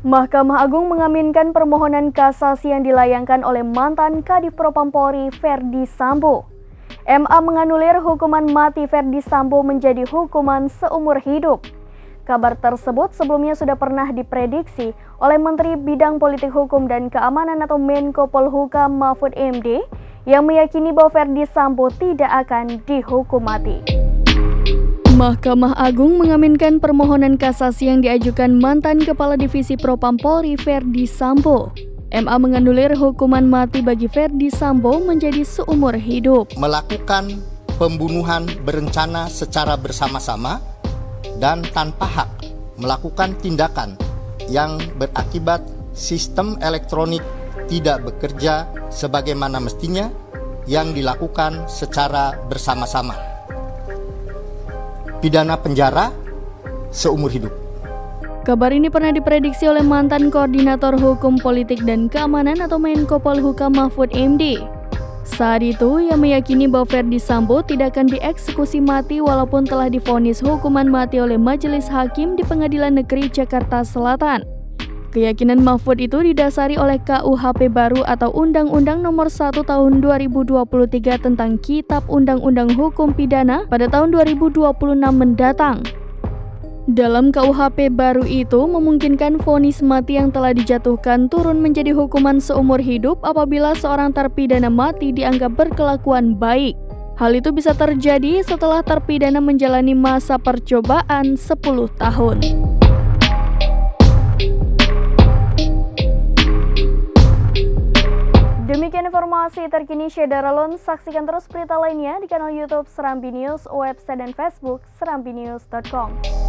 Mahkamah Agung mengaminkan permohonan kasasi yang dilayangkan oleh mantan Kadif Propam Polri Ferdy Sambo. MA menganulir hukuman mati Ferdy Sambo menjadi hukuman seumur hidup. Kabar tersebut sebelumnya sudah pernah diprediksi oleh Menteri Bidang Politik Hukum dan Keamanan atau Menko Polhukam Mahfud MD yang meyakini bahwa Ferdy Sambo tidak akan dihukum mati. Mahkamah Agung mengaminkan permohonan kasasi yang diajukan mantan Kepala Divisi Propam Polri Ferdy Sambo. MA menganulir hukuman mati bagi Ferdy Sambo menjadi seumur hidup. Melakukan pembunuhan berencana secara bersama-sama dan tanpa hak melakukan tindakan yang berakibat sistem elektronik tidak bekerja sebagaimana mestinya yang dilakukan secara bersama-sama. Pidana penjara seumur hidup. Kabar ini pernah diprediksi oleh mantan Koordinator Hukum Politik dan Keamanan atau Menko Polhukam Mahfud MD. Saat itu, ia meyakini bahwa Ferdy Sambo tidak akan dieksekusi mati walaupun telah divonis hukuman mati oleh Majelis Hakim di Pengadilan Negeri Jakarta Selatan. Keyakinan Mahfud itu didasari oleh KUHP baru atau Undang-Undang Nomor 1 Tahun 2023 tentang Kitab Undang-Undang Hukum Pidana pada tahun 2026 mendatang. Dalam KUHP baru itu memungkinkan vonis mati yang telah dijatuhkan turun menjadi hukuman seumur hidup apabila seorang terpidana mati dianggap berkelakuan baik. Hal itu bisa terjadi setelah terpidana menjalani masa percobaan 10 tahun. Demikian informasi terkini Syederalun. Saksikan terus berita lainnya di kanal YouTube Serambi News, website dan Facebook serambinews.com.